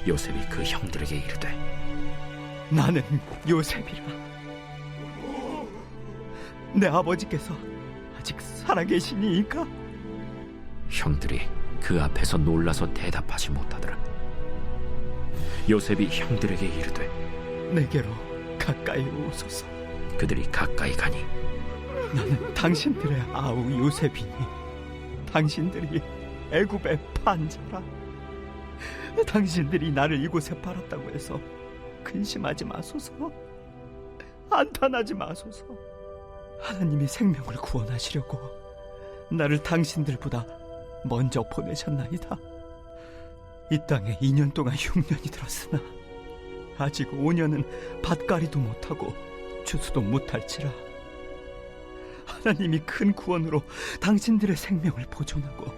요셉이 그 형들에게 이르되 나는 요셉이라. 내 아버지께서 아직 살아계시니이까? 형들이 그 앞에서 놀라서 대답하지 못하더라. 요셉이 형들에게 이르되 내게로 가까이 오소서. 그들이 가까이 가니 나는 당신들의 아우 요셉이니 당신들이 애굽의 판자라. 당신들이 나를 이곳에 팔았다고 해서 근심하지 마소서. 한탄하지 마소서. 하나님이 생명을 구원하시려고 나를 당신들보다 먼저 보내셨나이다. 이 땅에 2년 동안 흉년이 들었으나 아직 5년은 밭갈이도 못하고 추수도 못할지라. 하나님이 큰 구원으로 당신들의 생명을 보존하고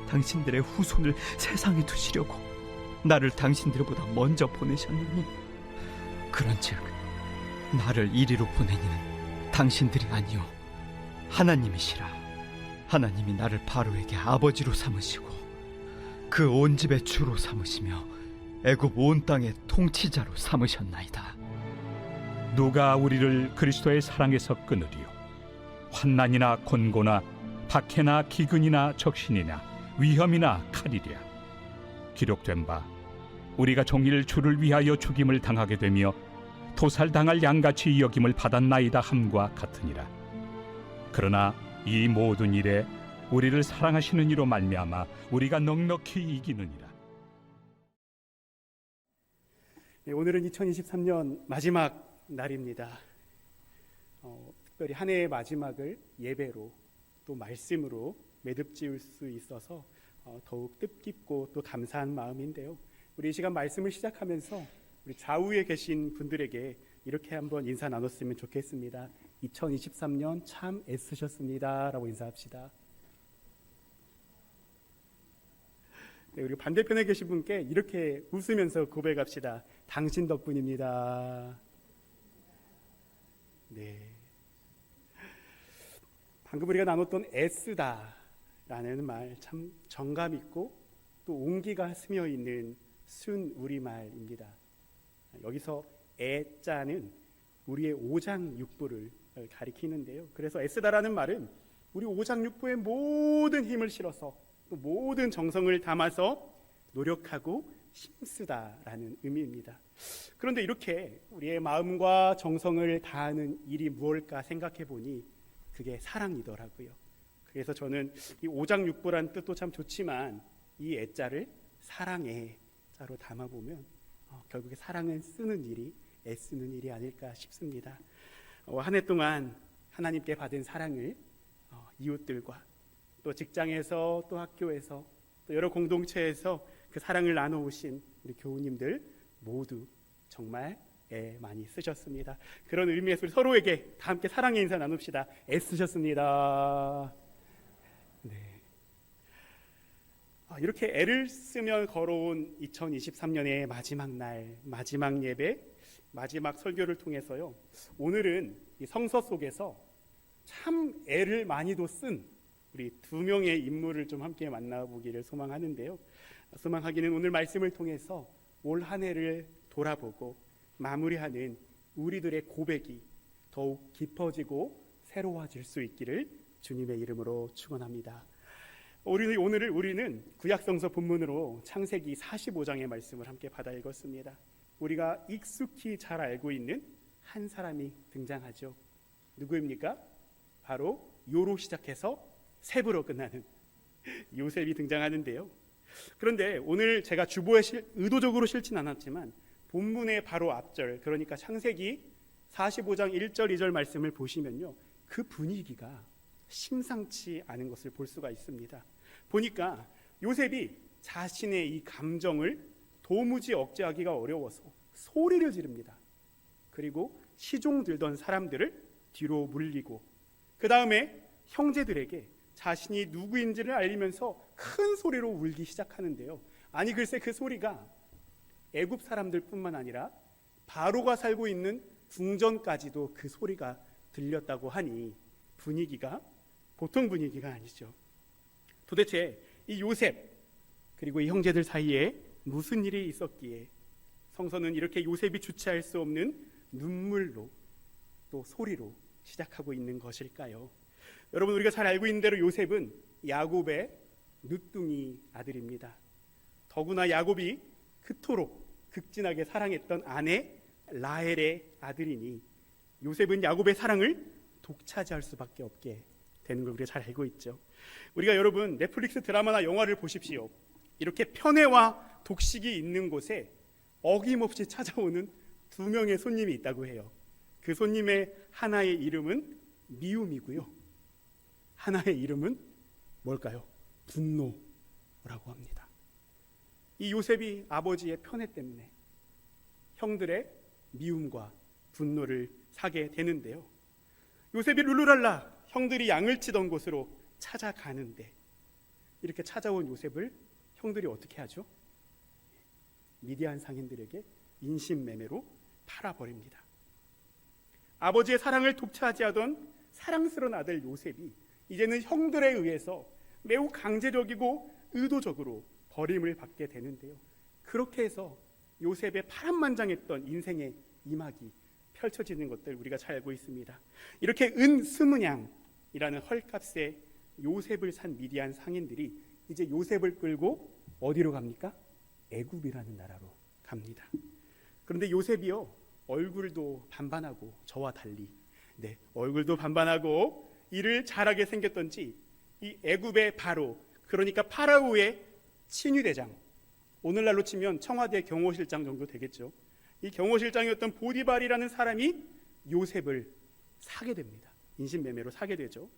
당신들의 후손을 세상에 두시려고 나를 당신들보다 먼저 보내셨느니, 그런즉 나를 이리로 보내니는 당신들이 아니요 하나님이시라. 하나님이 나를 바로에게 아버지로 삼으시고 그 온 집의 주로 삼으시며 애굽 온 땅의 통치자로 삼으셨나이다. 누가 우리를 그리스도의 사랑에서 끊으리요? 환난이나 곤고나 박해나 기근이나 적신이나 위험이나 칼이랴. 기록된 바 우리가 종일 주를 위하여 죽임을 당하게 되며 도살당할 양같이 여김을 받았나이다 함과 같으니라. 그러나 이 모든 일에 우리를 사랑하시는 이로 말미암아 우리가 넉넉히 이기느니라. 네, 오늘은 2023년 마지막 날입니다. 특별히 한 해의 마지막을 예배로 또 말씀으로 매듭지을 수 있어서 더욱 뜻깊고 또 감사한 마음인데요. 우리 이 시간 말씀을 시작하면서 우리 좌우에 계신 분들에게 이렇게 한번 인사 나눴으면 좋겠습니다. 2023년 참 애쓰셨습니다 라고 인사합시다. 네, 우리 반대편에 계신 분께 이렇게 웃으면서 고백합시다. 당신 덕분입니다. 네. 방금 우리가 나눴던 애쓰다라는 말, 참 정감 있고 또 온기가 스며 있는 순 우리말입니다. 여기서 애자는 우리의 오장육부를 가리키는데요. 그래서 애쓰다라는 말은 우리 오장육부에 모든 힘을 실어서 또 모든 정성을 담아서 노력하고 힘쓰다라는 의미입니다. 그런데 이렇게 우리의 마음과 정성을 다하는 일이 무엇일까 생각해 보니 그게 사랑이더라고요. 그래서 저는 이 오장육부란 뜻도 참 좋지만 이 애자를 사랑의 자로 담아보면 결국에 사랑은 쓰는 일이 애쓰는 일이 아닐까 싶습니다. 한 해 동안 하나님께 받은 사랑을 이웃들과 또 직장에서 또 학교에서 또 여러 공동체에서 그 사랑을 나눠오신 우리 교우님들 모두 정말 애 많이 쓰셨습니다. 그런 의미에서 우리 서로에게 다 함께 사랑의 인사 나눕시다. 애쓰셨습니다. 네. 이렇게 애를 쓰며 걸어온 2023년의 마지막 날, 마지막 예배, 마지막 설교를 통해서요, 오늘은 이 성서 속에서 참 애를 많이도 쓴 우리 두 명의 인물을 좀 함께 만나보기를 소망하는데요. 소망하기는 오늘 말씀을 통해서 올 한 해를 돌아보고 마무리하는 우리들의 고백이 더욱 깊어지고 새로워질 수 있기를 주님의 이름으로 축원합니다. 오늘 우리는 구약성서 본문으로 창세기 45장의 말씀을 함께 받아 읽었습니다. 우리가 익숙히 잘 알고 있는 한 사람이 등장하죠. 누구입니까? 바로 요로 시작해서 셉으로 끝나는 요셉이 등장하는데요. 그런데 오늘 제가 주보에 의도적으로 실진 않았지만 본문의 바로 앞절, 그러니까 창세기 45장 1절 2절 말씀을 보시면요, 그 분위기가 심상치 않은 것을 볼 수가 있습니다. 보니까 요셉이 자신의 이 감정을 도무지 억제하기가 어려워서 소리를 지릅니다. 그리고 시종 들던 사람들을 뒤로 물리고 그 다음에 형제들에게 자신이 누구인지를 알리면서 큰 소리로 울기 시작하는데요. 아니 글쎄 그 소리가 애굽 사람들뿐만 아니라 바로가 살고 있는 궁전까지도 그 소리가 들렸다고 하니 분위기가 보통 분위기가 아니죠. 도대체 이 요셉, 그리고 이 형제들 사이에 무슨 일이 있었기에 성서는 이렇게 요셉이 주체할 수 없는 눈물로 또 소리로 시작하고 있는 것일까요? 여러분, 우리가 잘 알고 있는 대로 요셉은 야곱의 늦둥이 아들입니다. 더구나 야곱이 그토록 극진하게 사랑했던 아내 라헬의 아들이니 요셉은 야곱의 사랑을 독차지할 수밖에 없게 되는 걸 우리가 잘 알고 있죠. 우리가 여러분 넷플릭스 드라마나 영화를 보십시오. 이렇게 편애와 독식이 있는 곳에 어김없이 찾아오는 두 명의 손님이 있다고 해요. 그 손님의 하나의 이름은 미움이고요, 하나의 이름은 뭘까요? 분노라고 합니다. 이 요셉이 아버지의 편애 때문에 형들의 미움과 분노를 사게 되는데요. 요셉이 룰루랄라 형들이 양을 치던 곳으로 찾아가는데 이렇게 찾아온 요셉을 형들이 어떻게 하죠? 미디안 상인들에게 인신매매로 팔아버립니다. 아버지의 사랑을 독차지하던 사랑스러운 아들 요셉이 이제는 형들에 의해서 매우 강제적이고 의도적으로 버림을 받게 되는데요. 그렇게 해서 요셉의 파란만장했던 인생의 이막이 펼쳐지는 것들 우리가 잘 알고 있습니다. 이렇게 은 20냥이라는 헐값에 요셉을 산 미디안 상인들이 이제 요셉을 끌고 어디로 갑니까? 애굽이라는 나라로 갑니다. 그런데 요셉이요, 얼굴도 반반하고 저와 달리 얼굴도 반반하고 일을 잘하게 생겼던지 이 애굽의 바로, 그러니까 파라오의 친위대장, 오늘날로 치면 청와대 경호실장 정도 되겠죠. 이 경호실장이었던 보디발이라는 사람이 요셉을 사게 됩니다. 인신매매로 사게 되죠.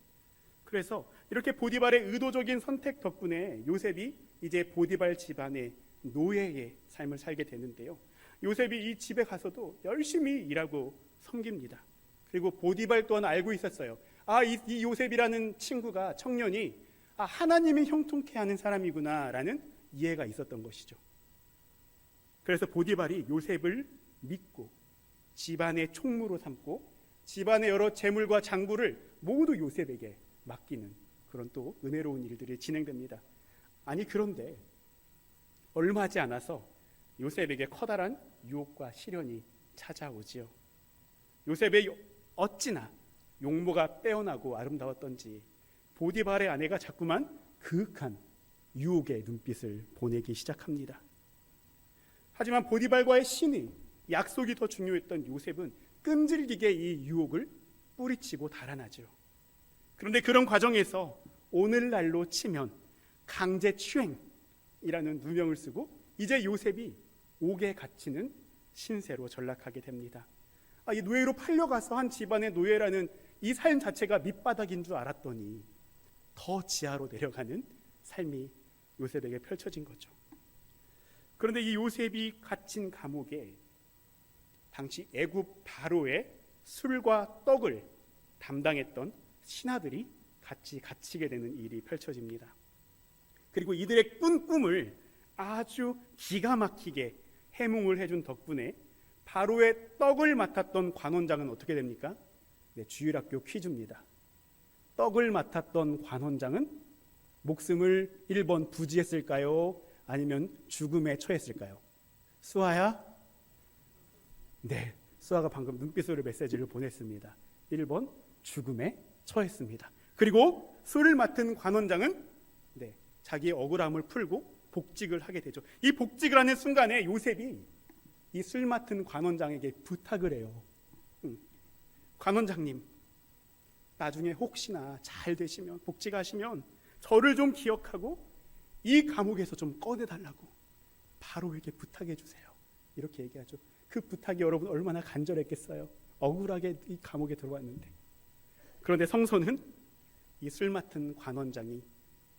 그래서 이렇게 보디발의 의도적인 선택 덕분에 요셉이 이제 보디발 집안의 노예의 삶을 살게 되는데요. 요셉이 이 집에 가서도 열심히 일하고 섬깁니다. 그리고 보디발 또한 알고 있었어요. 이 요셉이라는 친구가, 청년이 하나님이 형통케 하는 사람이구나라는 이해가 있었던 것이죠. 그래서 보디발이 요셉을 믿고 집안의 총무로 삼고 집안의 여러 재물과 장부를 모두 요셉에게 맡기는 그런 또 은혜로운 일들이 진행됩니다. 그런데 얼마 하지 않아서 요셉에게 커다란 유혹과 시련이 찾아오지요. 요셉의 어찌나 용모가 빼어나고 아름다웠던지 보디발의 아내가 자꾸만 그윽한 유혹의 눈빛을 보내기 시작합니다. 하지만 보디발과의 신의, 약속이 더 중요했던 요셉은 끈질기게 이 유혹을 뿌리치고 달아나죠. 그런데 그런 과정에서 오늘날로 치면 강제추행이라는 누명을 쓰고 이제 요셉이 옥에 갇히는 신세로 전락하게 됩니다. 이 노예로 팔려가서 한 집안의 노예라는 이 삶 자체가 밑바닥인 줄 알았더니 더 지하로 내려가는 삶이 요셉에게 펼쳐진 거죠. 그런데 이 요셉이 갇힌 감옥에 당시 애굽 바로의 술과 떡을 담당했던 신하들이 같이 갇히게 되는 일이 펼쳐집니다. 그리고 이들의 꿈을 아주 기가 막히게 해몽을 해준 덕분에 바로의 떡을 맡았던 관원장은 어떻게 됩니까? 주일학교 퀴즈입니다. 떡을 맡았던 관원장은 목숨을 1번 부지했을까요? 아니면 죽음에 처했을까요? 수아야? 네, 수아가 방금 눈빛으로 메시지를 보냈습니다. 1번 죽음에 처했습니다. 그리고 술을 맡은 관원장은 자기의 억울함을 풀고 복직을 하게 되죠. 이 복직을 하는 순간에 요셉이 이 술 맡은 관원장에게 부탁을 해요. 관원장님, 나중에 혹시나 잘 되시면, 복직하시면 저를 좀 기억하고 이 감옥에서 좀 꺼내달라고 바로에게 부탁해 주세요. 이렇게 얘기하죠. 그 부탁이 여러분 얼마나 간절했겠어요. 억울하게 이 감옥에 들어왔는데. 그런데 성서는 이 술 맡은 관원장이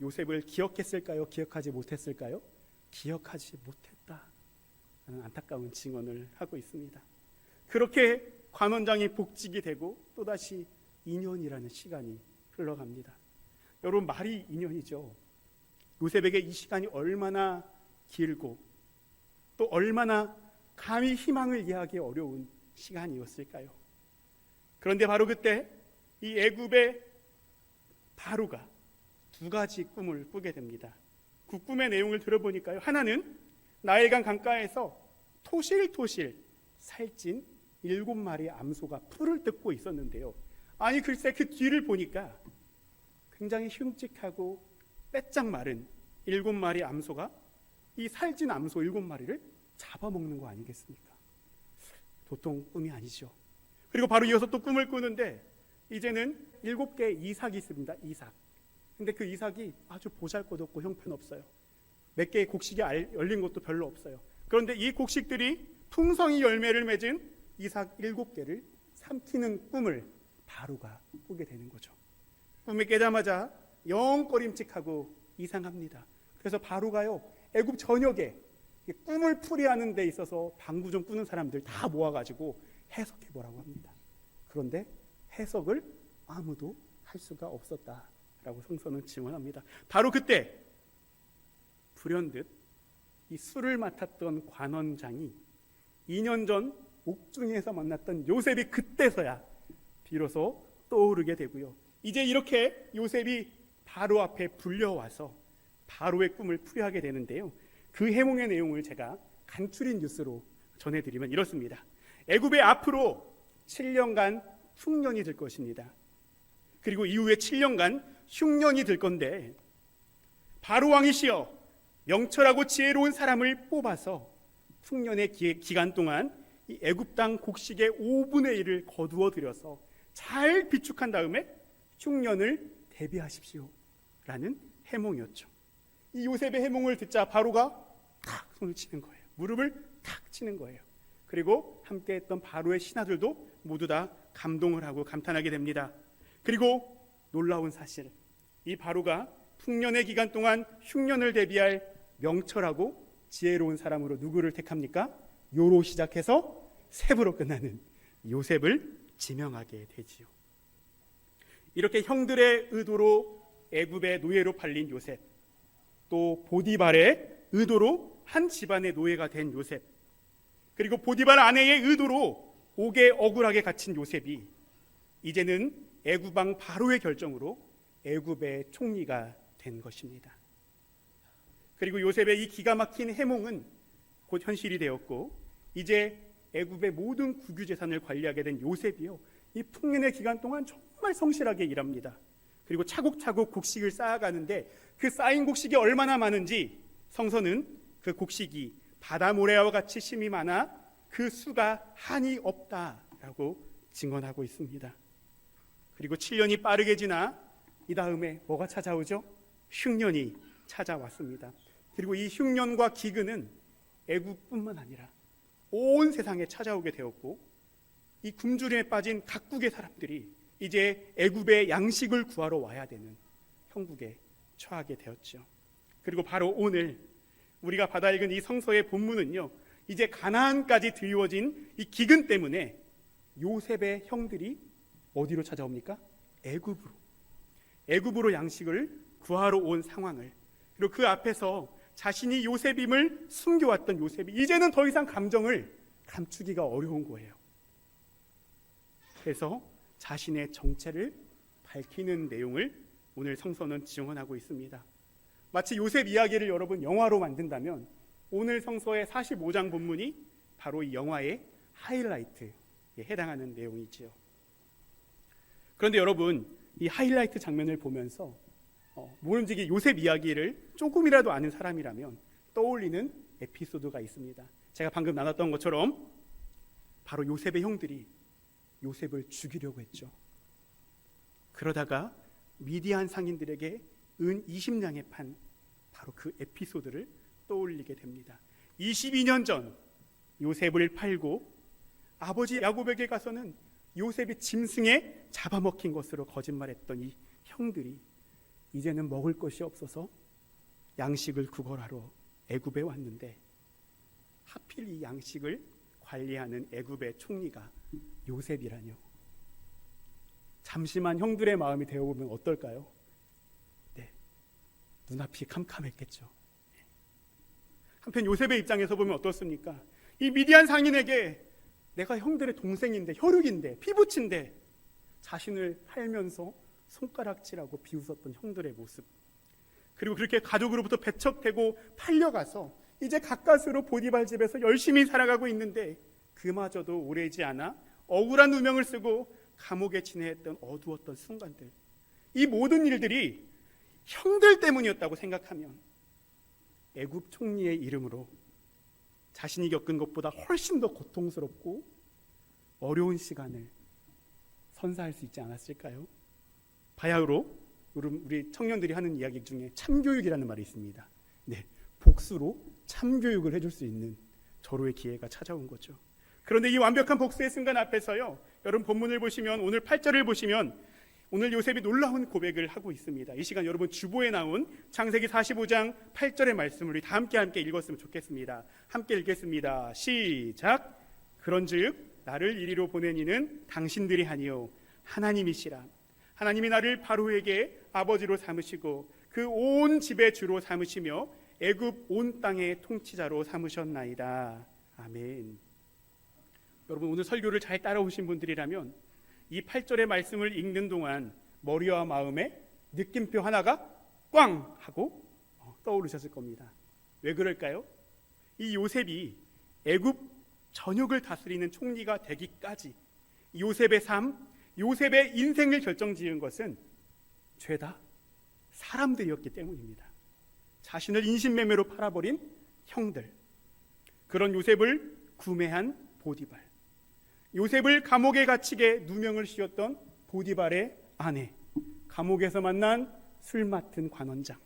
요셉을 기억했을까요? 기억하지 못했을까요? 기억하지 못했다라는 안타까운 증언을 하고 있습니다. 그렇게 관원장이 복직이 되고 또다시 2년이라는 시간이 흘러갑니다. 여러분, 말이 2년이죠. 요셉에게 이 시간이 얼마나 길고 또 얼마나 감히 희망을 이해하기 어려운 시간이었을까요? 그런데 바로 그때 이 애굽의 바로가 두 가지 꿈을 꾸게 됩니다. 그 꿈의 내용을 들어보니까요, 하나는 나일강 강가에서 토실토실 살찐 7마리 암소가 풀을 뜯고 있었는데요. 아니 글쎄 그 뒤를 보니까 굉장히 흉측하고 빼짝 마른 7마리 암소가 이 살찐 암소 7마리를 잡아먹는 거 아니겠습니까? 도통 꿈이 아니죠. 그리고 바로 이어서 또 꿈을 꾸는데 이제는 7개의 이삭이 있습니다. 이삭. 근데 그 이삭이 아주 보잘것없고 형편없어요. 몇 개의 곡식이 열린 것도 별로 없어요. 그런데 이 곡식들이 풍성히 열매를 맺은 이삭 7개를 삼키는 꿈을 바로가 꾸게 되는 거죠. 꿈에 깨자마자 영 꺼림칙하고 이상합니다. 그래서 바로가요, 애굽 전역에 꿈을 풀이하는 데 있어서 방구 좀 꾸는 사람들 다 모아가지고 해석해 보라고 합니다. 그런데 해석을 아무도 할 수가 없었다라고 성서는 증언합니다. 바로 그때 불현듯 이 술을 맡았던 관원장이 2년 전 옥중에서 만났던 요셉이 그때서야 비로소 떠오르게 되고요. 이제 이렇게 요셉이 바로 앞에 불려와서 바로의 꿈을 풀이하게 되는데요. 그 해몽의 내용을 제가 간추린 뉴스로 전해드리면 이렇습니다. 애굽에 앞으로 7년간 흉년이 들 것입니다. 그리고 이후에 7년간 흉년이 들 건데 바로 왕이시여 명철하고 지혜로운 사람을 뽑아서 흉년의 기간 동안 이 애굽 땅 곡식의 5분의 1을 거두어 들여서 잘 비축한 다음에 흉년을 대비하십시오 라는 해몽이었죠. 이 요셉의 해몽을 듣자 바로가 탁 손을 치는 거예요. 무릎을 탁 치는 거예요. 그리고 함께했던 바로의 신하들도 모두 다 감동을 하고 감탄하게 됩니다. 그리고 놀라운 사실, 이 바로가 풍년의 기간 동안 흉년을 대비할 명철하고 지혜로운 사람으로 누구를 택합니까? 요로 시작해서 셉으로 끝나는 요셉을 지명하게 되지요. 이렇게 형들의 의도로 애굽의 노예로 팔린 요셉, 또 보디발의 의도로 한 집안의 노예가 된 요셉, 그리고 보디발 아내의 의도로 옥에 억울하게 갇힌 요셉이 이제는 애굽 왕 바로의 결정으로 애굽의 총리가 된 것입니다. 그리고 요셉의 이 기가 막힌 해몽은 곧 현실이 되었고 이제 애굽의 모든 국유 재산을 관리하게 된 요셉이요, 이 풍년의 기간 동안 정말 성실하게 일합니다. 그리고 차곡차곡 곡식을 쌓아가는데 그 쌓인 곡식이 얼마나 많은지 성서는 그 곡식이 바다 모래와 같이 심이 많아 그 수가 한이 없다라고 증언하고 있습니다. 그리고 7년이 빠르게 지나 이 다음에 뭐가 찾아오죠? 흉년이 찾아왔습니다. 그리고 이 흉년과 기근은 애굽뿐만 아니라 온 세상에 찾아오게 되었고 이 굶주림에 빠진 각국의 사람들이 이제 애굽의 양식을 구하러 와야 되는 형국에 처하게 되었죠. 그리고 바로 오늘 우리가 받아 읽은 이 성서의 본문은요, 이제 가나안까지 드리워진 이 기근 때문에 요셉의 형들이 어디로 찾아옵니까? 애굽으로 양식을 구하러 온 상황을, 그리고 그 앞에서 자신이 요셉임을 숨겨왔던 요셉이 이제는 더 이상 감정을 감추기가 어려운 거예요. 그래서 자신의 정체를 밝히는 내용을 오늘 성서는 증언하고 있습니다. 마치 요셉 이야기를 여러분 영화로 만든다면 오늘 성서의 45장 본문이 바로 이 영화의 하이라이트에 해당하는 내용이지요. 그런데 여러분, 이 하이라이트 장면을 보면서 모름지기 요셉 이야기를 조금이라도 아는 사람이라면 떠올리는 에피소드가 있습니다. 제가 방금 나눴던 것처럼 바로 요셉의 형들이 요셉을 죽이려고 했죠. 그러다가 미디안 상인들에게 은 20냥에 판 바로 그 에피소드를 떠올리게 됩니다. 22년 전 요셉을 팔고 아버지 야곱에게 가서는 요셉이 짐승에 잡아먹힌 것으로 거짓말했던 이 형들이 이제는 먹을 것이 없어서 양식을 구걸하러 애굽에 왔는데 하필 이 양식을 관리하는 애굽의 총리가 요셉이라뇨. 잠시만 형들의 마음이 되어보면 어떨까요? 네, 눈앞이 캄캄했겠죠. 한편 요셉의 입장에서 보면 어떻습니까? 이 미디안 상인에게 내가 형들의 동생인데, 혈육인데, 피부친데 자신을 팔면서 손가락질하고 비웃었던 형들의 모습, 그리고 그렇게 가족으로부터 배척되고 팔려가서 이제 가까스로 보디발 집에서 열심히 살아가고 있는데 그마저도 오래지 않아 억울한 누명을 쓰고 감옥에 지내했던 어두웠던 순간들, 이 모든 일들이 형들 때문이었다고 생각하면 애굽 총리의 이름으로 자신이 겪은 것보다 훨씬 더 고통스럽고 어려운 시간을 선사할 수 있지 않았을까요? 바야흐로 우리 청년들이 하는 이야기 중에 참교육이라는 말이 있습니다. 네, 복수로 참교육을 해줄 수 있는 절호의 기회가 찾아온 거죠. 그런데 이 완벽한 복수의 순간 앞에서요, 여러분 본문을 보시면, 오늘 8절을 보시면 오늘 요셉이 놀라운 고백을 하고 있습니다. 이 시간 여러분 주보에 나온 창세기 45장 8절의 말씀을 우리 다 함께 읽었으면 좋겠습니다. 함께 읽겠습니다. 시작. 그런즉 나를 이리로 보낸 이는 당신들이 아니요 하나님이시라. 하나님이 나를 바로에게 아버지로 삼으시고 그 온 집의 주로 삼으시며 애굽 온 땅의 통치자로 삼으셨나이다. 아멘. 여러분 오늘 설교를 잘 따라오신 분들이라면 이 8절의 말씀을 읽는 동안 머리와 마음에 느낌표 하나가 꽝 하고 떠오르셨을 겁니다. 왜 그럴까요? 이 요셉이 애굽 전역을 다스리는 총리가 되기까지 요셉의 삶, 요셉의 인생을 결정지은 것은 죄다 사람들이었기 때문입니다. 자신을 인신매매로 팔아버린 형들, 그런 요셉을 구매한 보디발, 요셉을 감옥에 갇히게 누명을 씌웠던 보디발의 아내, 감옥에서 만난 술 맡은 관원장,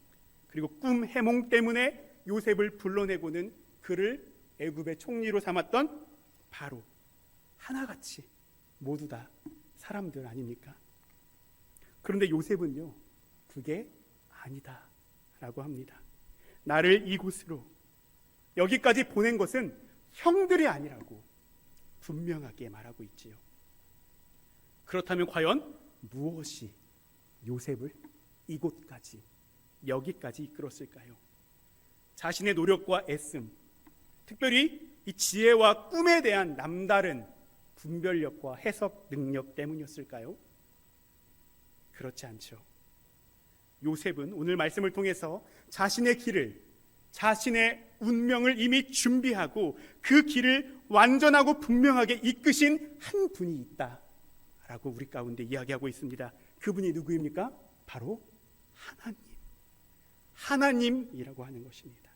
그리고 꿈 해몽 때문에 요셉을 불러내고는 그를 애굽의 총리로 삼았던 바로, 하나같이 모두 다 사람들 아닙니까? 그런데 요셉은요, 그게 아니다 라고 합니다. 나를 이곳으로, 여기까지 보낸 것은 형들이 아니라고 분명하게 말하고 있지요. 그렇다면 과연 무엇이 요셉을 이곳까지, 여기까지 이끌었을까요? 자신의 노력과 애씀, 특별히 이 지혜와 꿈에 대한 남다른 분별력과 해석 능력 때문이었을까요? 그렇지 않죠. 요셉은 오늘 말씀을 통해서 자신의 길을, 자신의 운명을 이미 준비하고 그 길을 완전하고 분명하게 이끄신 한 분이 있다라고 우리 가운데 이야기하고 있습니다. 그분이 누구입니까? 바로 하나님이라고 하는 것입니다.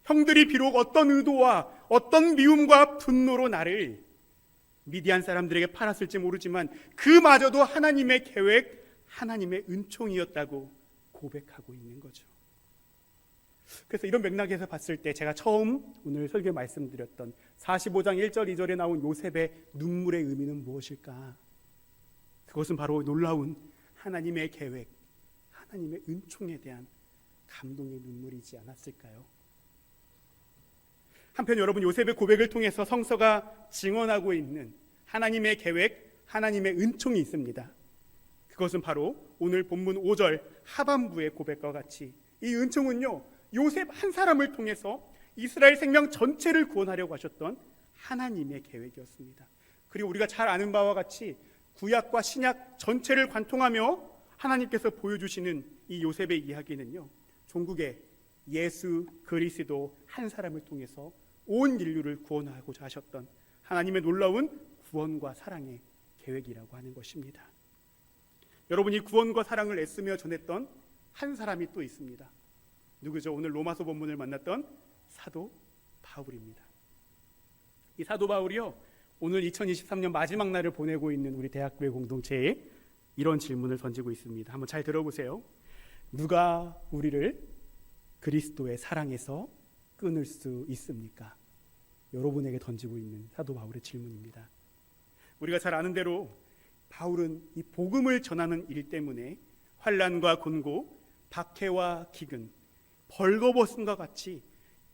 형들이 비록 어떤 의도와 어떤 미움과 분노로 나를 미디안 사람들에게 팔았을지 모르지만 그마저도 하나님의 계획, 하나님의 은총이었다고 고백하고 있는 거죠. 그래서 이런 맥락에서 봤을 때 제가 처음 오늘 설교에 말씀드렸던 45장 1절 2절에 나온 요셉의 눈물의 의미는 무엇일까? 그것은 바로 놀라운 하나님의 계획, 하나님의 은총에 대한 감동의 눈물이지 않았을까요? 한편 여러분, 요셉의 고백을 통해서 성서가 증언하고 있는 하나님의 계획, 하나님의 은총이 있습니다. 그것은 바로 오늘 본문 5절 하반부의 고백과 같이 이 은총은요, 요셉 한 사람을 통해서 이스라엘 생명 전체를 구원하려고 하셨던 하나님의 계획이었습니다. 그리고 우리가 잘 아는 바와 같이 구약과 신약 전체를 관통하며 하나님께서 보여주시는 이 요셉의 이야기는요, 종국의 예수 그리스도 한 사람을 통해서 온 인류를 구원하고자 하셨던 하나님의 놀라운 구원과 사랑의 계획이라고 하는 것입니다. 여러분이 구원과 사랑을 애쓰며 전했던 한 사람이 또 있습니다. 누구죠? 오늘 로마서 본문을 만났던 사도 바울입니다. 이 사도 바울이요, 오늘 2023년 마지막 날을 보내고 있는 우리 대학교의 공동체에 이런 질문을 던지고 있습니다. 한번 잘 들어보세요. 누가 우리를 그리스도의 사랑에서 끊을 수 있습니까? 여러분에게 던지고 있는 사도 바울의 질문입니다. 우리가 잘 아는 대로 바울은 이 복음을 전하는 일 때문에 환난과 곤고, 박해와 기근, 벌거벗음과 같이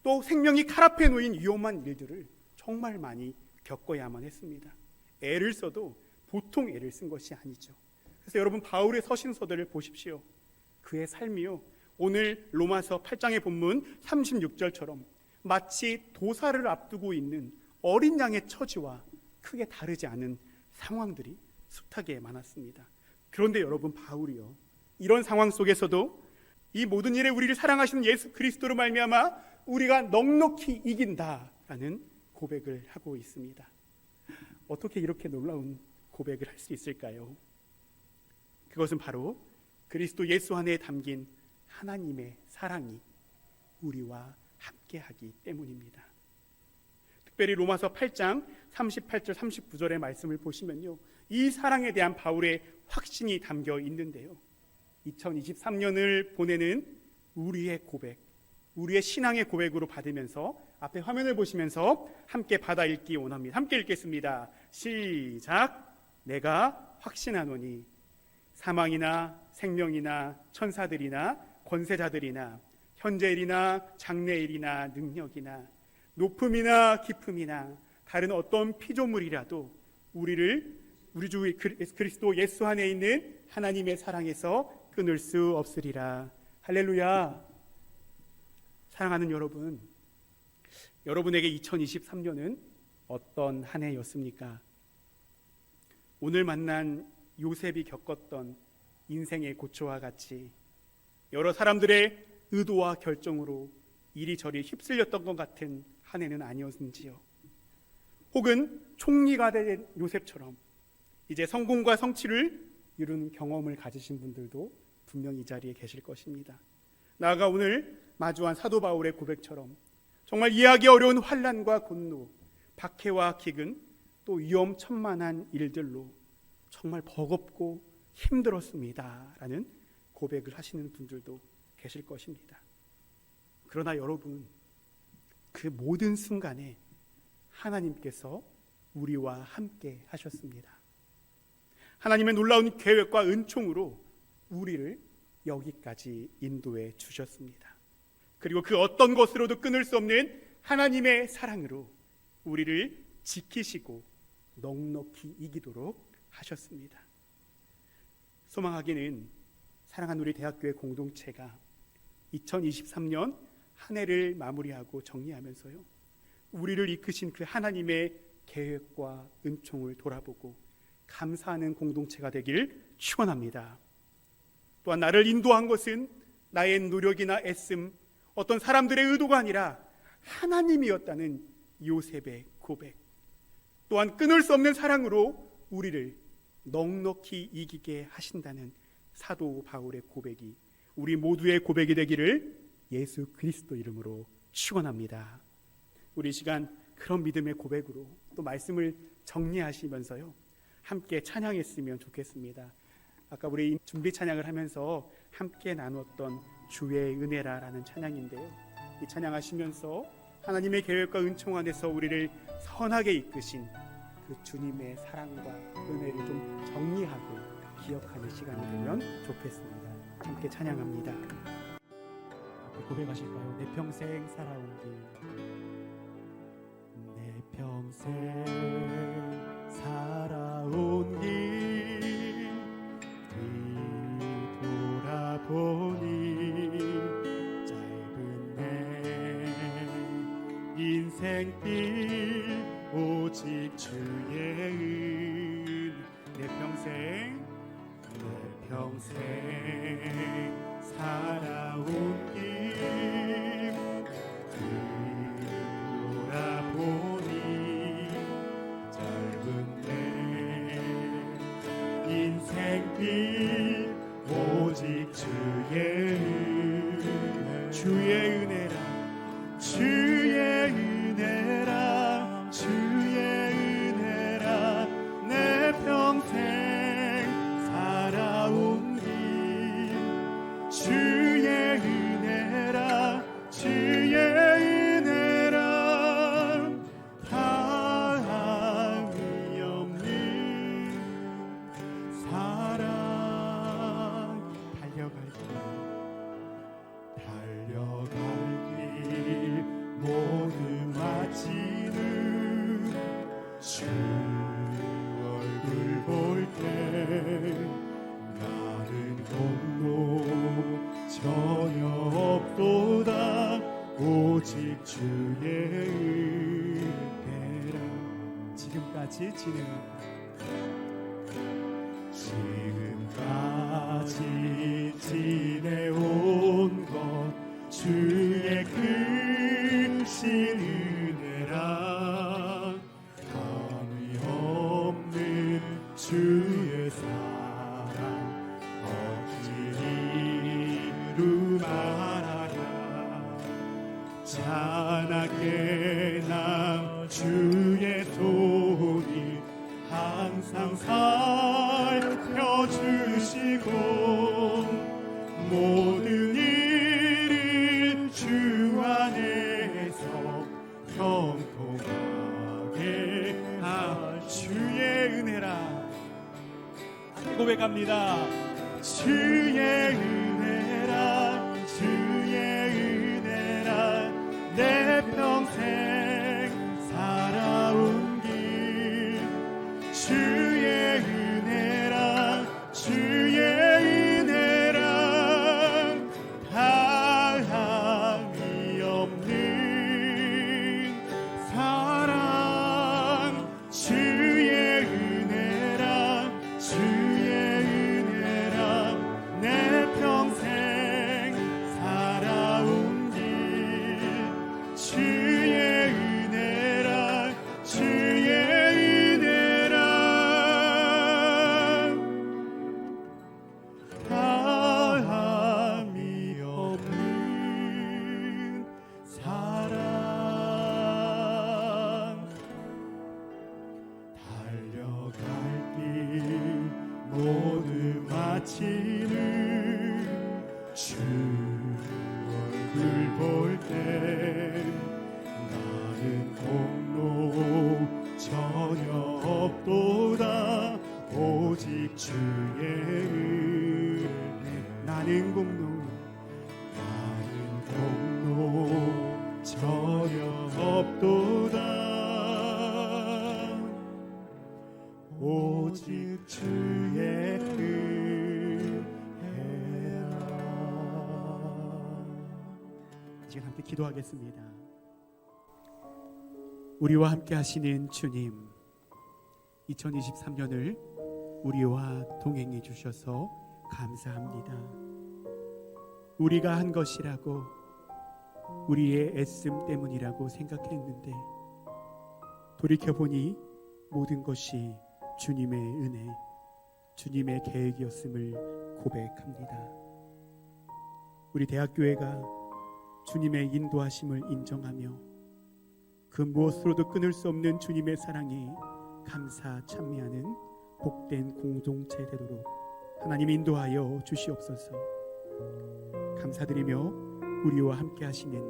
또 생명이 칼 앞에 놓인 위험한 일들을 정말 많이 겪어야만 했습니다. 애를 써도 보통 애를 쓴 것이 아니죠. 그래서 여러분, 바울의 서신서들을 보십시오. 그의 삶이요, 오늘 로마서 8장의 본문 36절처럼 마치 도살을 앞두고 있는 어린 양의 처지와 크게 다르지 않은 상황들이 숱하게 많았습니다. 그런데 여러분, 바울이요, 이런 상황 속에서도 이 모든 일에 우리를 사랑하시는 예수 그리스도로 말미암아 우리가 넉넉히 이긴다라는 고백을 하고 있습니다. 어떻게 이렇게 놀라운 고백을 할 수 있을까요? 그것은 바로 그리스도 예수 안에 담긴 하나님의 사랑이 우리와 함께하기 때문입니다. 특별히 로마서 8장 38절 39절의 말씀을 보시면요, 이 사랑에 대한 바울의 확신이 담겨 있는데요, 2023년을 보내는 우리의 고백, 우리의 신앙의 고백으로 받으면서 앞에 화면을 보시면서 함께 받아 읽기 원합니다. 함께 읽겠습니다. 시작. 내가 확신하노니 사망이나 생명이나 천사들이나 권세자들이나 현재일이나 장래일이나 능력이나 높음이나 깊음이나 다른 어떤 피조물이라도 우리를 우리 주 그리스도 예수 안에 있는 하나님의 사랑에서 끊을 수 없으리라. 할렐루야. 사랑하는 여러분, 여러분에게 2023년은 어떤 한 해였습니까? 오늘 만난 요셉이 겪었던 인생의 고초와 같이 여러 사람들의 의도와 결정으로 이리저리 휩쓸렸던 것 같은 한 해는 아니었는지요? 혹은 총리가 된 요셉처럼 이제 성공과 성취를 이룬 경험을 가지신 분들도 분명히 이 자리에 계실 것입니다. 나아가 오늘 마주한 사도 바울의 고백처럼 정말 이해하기 어려운 환난과 곤노, 박해와 기근, 또 위험천만한 일들로 정말 버겁고 힘들었습니다 라는 고백을 하시는 분들도 계실 것입니다. 그러나 여러분, 그 모든 순간에 하나님께서 우리와 함께 하셨습니다. 하나님의 놀라운 계획과 은총으로 우리를 여기까지 인도해 주셨습니다. 그리고 그 어떤 것으로도 끊을 수 없는 하나님의 사랑으로 우리를 지키시고 넉넉히 이기도록 하셨습니다. 소망하기는 사랑하는 우리 대학교의 공동체가 2023년 한 해를 마무리하고 정리하면서요, 우리를 이끄신 그 하나님의 계획과 은총을 돌아보고 감사하는 공동체가 되길 축원합니다. 또한 나를 인도한 것은 나의 노력이나 애씀, 어떤 사람들의 의도가 아니라 하나님이었다는 요셉의 고백, 또한 끊을 수 없는 사랑으로 우리를 넉넉히 이기게 하신다는 사도 바울의 고백이 우리 모두의 고백이 되기를 예수 그리스도 이름으로 축원합니다. 우리 시간 그런 믿음의 고백으로 또 말씀을 정리하시면서요, 함께 찬양했으면 좋겠습니다. 아까 우리 준비 찬양을 하면서 함께 나눴던 주의 은혜라라는 찬양인데요, 이 찬양하시면서 하나님의 계획과 은총 안에서 우리를 선하게 이끄신 그 주님의 사랑과 은혜를 좀 정리하고 기억하는 시간이 되면 좋겠습니다. 함께 찬양합니다. 고백하실까요? 내 평생 살아온 길, 내 평생 살아온 길 뒤돌아보니 짧은 내 인생길 오직 주의 은, 내 평생 살아온 길 뒤돌아보니 짧은 내 인생길 오직 주의 은혜라, 주의 은혜라, 주의 은혜라, 내 평생 살아온 길 주의 은혜라, 주의 은혜라, 다함이 없는 사랑. 달려갈 길 모두 마치는 주 얼굴 볼 때 나는 공로 전혀 없도다 오직 주의 은혜라. 지금까지 지내온 주의 크신 은혜라 한이 없는 주의 사랑 어찌 이루 말하랴 찬하게 나 주의 손이 항상 살펴주시고 모든 일을 주 안에서 형통하게 주의 은혜라 고백합니다. 주의 은혜라 주의 은혜라 내 평생 살아온 길 주의 은혜라 주의 은혜라 다함이 없는 사랑 주의 은혜라 주의 은혜라 내 평생 살아온 길 주의 은혜라 주의 은혜라 다함이 없는 사랑 달려갈 길 모두 마치는 주 얼굴 볼 때 나는 공로 전혀 없도다 오직 주의 은혜 나는 공로 전혀 없도다 오직 주의 은혜라. 지금 함께 기도하겠습니다. 우리와 함께 하시는 주님, 2023년을 우리와 동행해 주셔서 감사합니다. 우리가 한 것이라고 우리의 애씀 때문이라고 생각했는데 돌이켜보니 모든 것이 주님의 은혜, 주님의 계획이었음을 고백합니다. 우리 대학교회가 주님의 인도하심을 인정하며 그 무엇으로도 끊을 수 없는 주님의 사랑에 감사 찬미하는 복된 공동체 되도록 하나님 인도하여 주시옵소서. 감사드리며 우리와 함께 하시는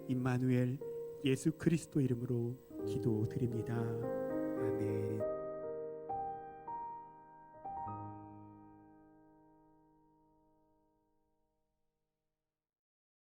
임마누엘 예수 그리스도 이름으로 기도드립니다. 아멘.